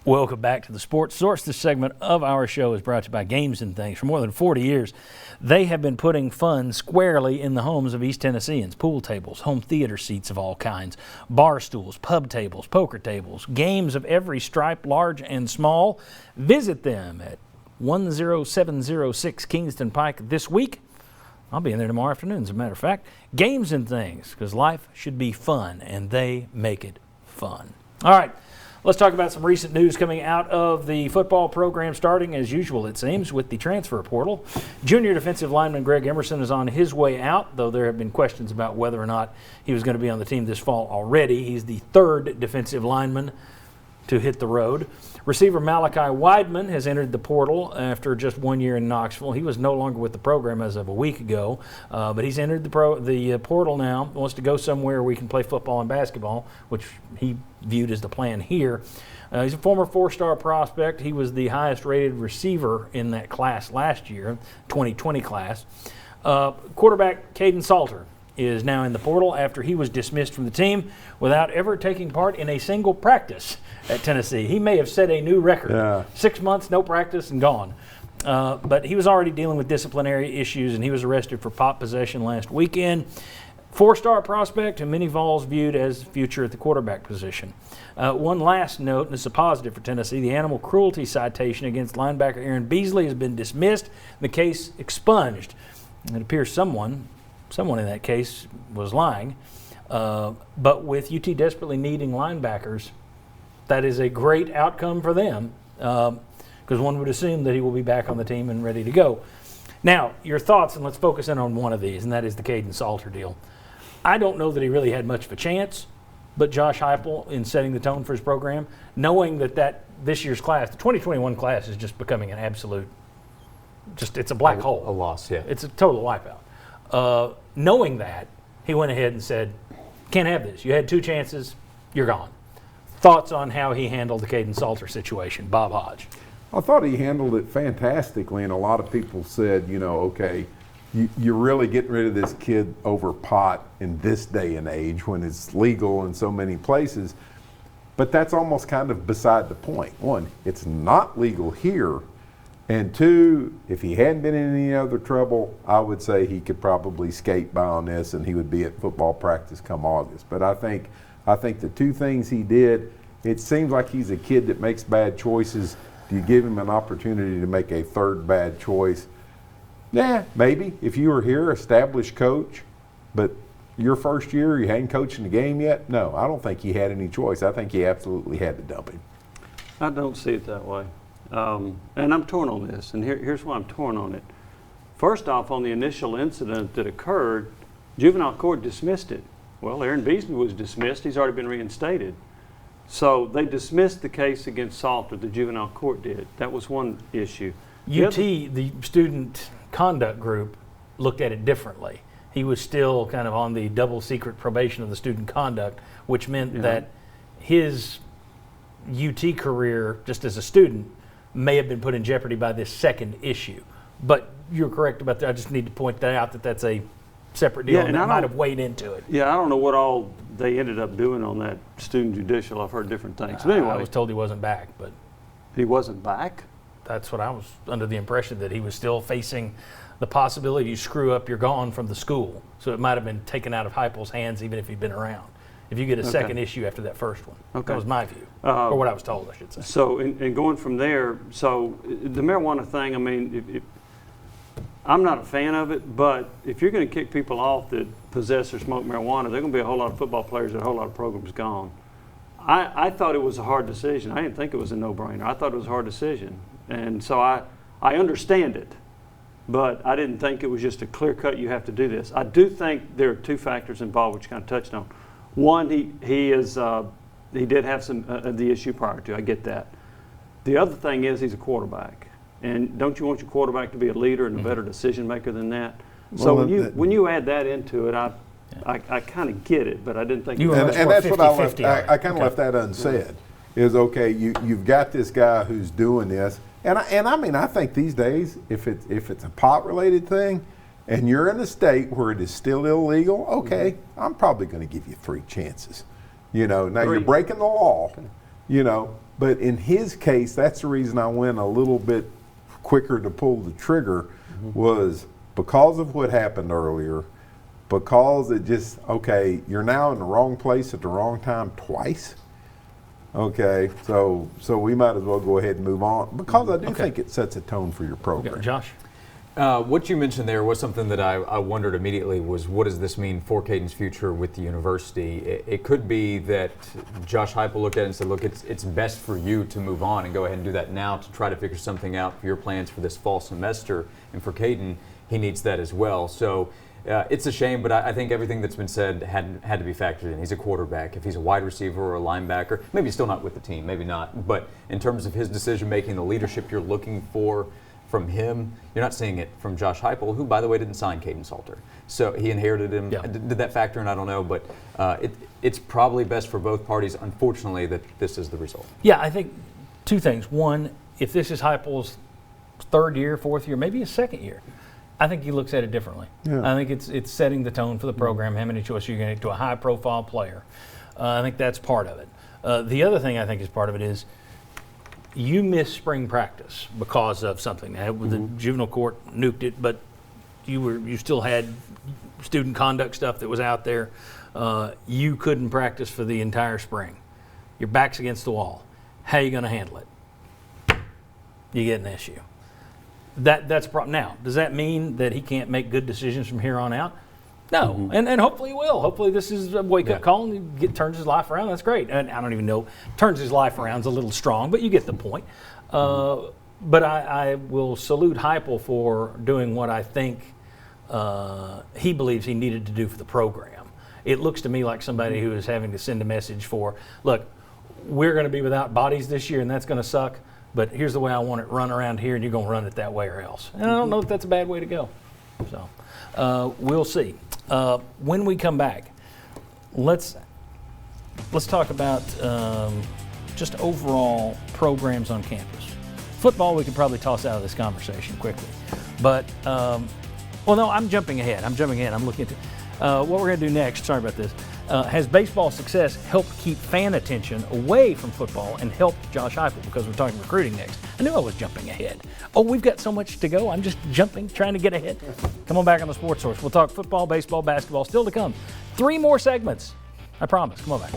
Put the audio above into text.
Welcome back to the Sports Source. This segment of our show is brought to you by Games and Things. For more than 40 years, they have been putting fun squarely in the homes of East Tennesseans. Pool tables, home theater seats of all kinds, bar stools, pub tables, poker tables, games of every stripe, large and small. Visit them at 10706 Kingston Pike this week. I'll be in there tomorrow afternoon, as a matter of fact. Games and Things, because life should be fun, and they make it fun. All right. Let's talk about some recent news coming out of the football program, starting as usual, it seems, with the transfer portal. Junior defensive lineman Greg Emerson is on his way out, though there have been questions about whether or not he was going to be on the team this fall already. He's the third defensive lineman to hit the road. Receiver Malachi Weidman has entered the portal after just 1 year in Knoxville. He was no longer with the program as of a week ago, but he's entered the portal now, wants to go somewhere where we can play football and basketball, which he viewed as the plan here. He's a former four-star prospect. He was the highest-rated receiver in that class last year, 2020 class. Quarterback Caden Salter is now in the portal after he was dismissed from the team without ever taking part in a single practice at Tennessee. He may have set a new record. Yeah. 6 months, no practice, and gone. But he was already dealing with disciplinary issues, and he was arrested for pot possession last weekend. Four-star prospect, and many Vols viewed as future at the quarterback position. One last note, and this is a positive for Tennessee, the animal cruelty citation against linebacker Aaron Beasley has been dismissed, the case expunged. It appears someone in that case was lying. But with UT desperately needing linebackers, that is a great outcome for them, because one would assume that he will be back on the team and ready to go. Now, your thoughts, and let's focus in on one of these, and that is the Caden Salter deal. I don't know that he really had much of a chance, but Josh Heupel, in setting the tone for his program, knowing that this year's class, the 2021 class, is just becoming an absolute, it's a black hole. A loss, yeah. It's a total wipeout. Knowing that, he went ahead and said, can't have this. You had two chances, you're gone. Thoughts on how he handled the Caden Salter situation, Bob Hodge? I thought he handled it fantastically, and a lot of people said, okay, you're really getting rid of this kid over pot in this day and age when it's legal in so many places. But that's almost kind of beside the point. One, it's not legal here. And two, if he hadn't been in any other trouble, I would say he could probably skate by on this and he would be at football practice come August. But I think the two things he did, it seems like he's a kid that makes bad choices. Do you give him an opportunity to make a third bad choice? Yeah, maybe. If you were here, established coach, but your first year, you hadn't coached in the game yet? No, I don't think he had any choice. I think he absolutely had to dump him. I don't see it that way. And I'm torn on this, and here's why I'm torn on it. First off, on the initial incident that occurred, juvenile court dismissed it. Well, Aaron Beasley was dismissed. He's already been reinstated. So they dismissed the case against Salter, the juvenile court did. That was one issue. The student conduct group, looked at it differently. He was still kind of on the double secret probation of the student conduct, which meant that his UT career, just as a student, may have been put in jeopardy by this second issue. But you're correct about that. I just need to point that out, that's a separate deal, and that might have weighed into it. Yeah, I don't know what all they ended up doing on that student judicial. I've heard different things. But anyway, I was told he wasn't back, but he wasn't back? That's what I was under the impression, that he was still facing the possibility you screw up, you're gone from the school. So it might have been taken out of Heupel's hands even if he'd been around. If you get a second issue after that first one. That was my view, or what I was told, I should say. So, and going from there, so the marijuana thing, I mean, I'm not a fan of it, but if you're going to kick people off that possess or smoke marijuana, there are going to be a whole lot of football players and a whole lot of programs gone. I thought it was a hard decision. I didn't think it was a no-brainer. I thought it was a hard decision. And so I understand it, but I didn't think it was just a clear cut, you have to do this. I do think there are two factors involved, which you kind of touched on. One, he did have some of the issue prior to. I get that. The other thing is he's a quarterback, and don't you want your quarterback to be a leader and a better decision maker than that? So when you add that into it, I kind of get it, but I didn't think. And that's what I kind of left that unsaid. Is okay. You've got this guy who's doing this, and I mean I think these days if it's a pot related thing, and you're in a state where it is still illegal, okay, I'm probably going to give you 3 chances. Now you're breaking the law, But in his case, that's the reason I went a little bit quicker to pull the trigger, was because of what happened earlier, because it just, okay, you're now in the wrong place at the wrong time twice. Okay, so we might as well go ahead and move on, because I do think it sets a tone for your program. Josh? What you mentioned there was something that I wondered immediately was, what does this mean for Caden's future with the university? It could be that Josh Heupel looked at it and said, look, it's best for you to move on and go ahead and do that now to try to figure something out for your plans for this fall semester. And for Caden, he needs that as well. So it's a shame, but I think everything that's been said had to be factored in. He's a quarterback. If he's a wide receiver or a linebacker, maybe he's still not with the team, maybe not. But in terms of his decision making, the leadership you're looking for from him, you're not seeing it from Josh Heupel, who, by the way, didn't sign Caden Salter. So he inherited him. Yeah. Did that factor in? I don't know, but it's probably best for both parties, unfortunately, that this is the result. Yeah, I think two things. One, if this is Heupel's third year, fourth year, maybe his second year, I think he looks at it differently. Yeah. I think it's setting the tone for the program, how many choices you're going to get to a high-profile player. I think that's part of it. The other thing I think is part of it is you missed spring practice because of something. The juvenile court nuked it, but you still had student conduct stuff that was out there. You couldn't practice for the entire spring. Your back's against the wall. How are you going to handle it? You get an issue. That's a problem. Now, does that mean that he can't make good decisions from here on out? No, and hopefully he will. Hopefully this is a wake-up call and he turns his life around. That's great. And I don't even know, turns his life around is a little strong, but you get the point. But I will salute Heupel for doing what I think he believes he needed to do for the program. It looks to me like somebody who is having to send a message for, look, we're going to be without bodies this year and that's going to suck, but here's the way I want it run around here and you're going to run it that way or else. And I don't know if that's a bad way to go. So we'll see. When we come back, let's talk about just overall programs on campus. Football we could probably toss out of this conversation quickly, but well, no, I'm jumping ahead. I'm looking at what we're going to do next. Sorry about this. Has baseball success helped keep fan attention away from football and helped Josh Heupel? Because we're talking recruiting next. I knew I was jumping ahead. Oh, we've got so much to go. I'm just jumping, trying to get ahead. Come on back on the Sports Source. We'll talk football, baseball, basketball, still to come. 3 more segments. I promise. Come on back.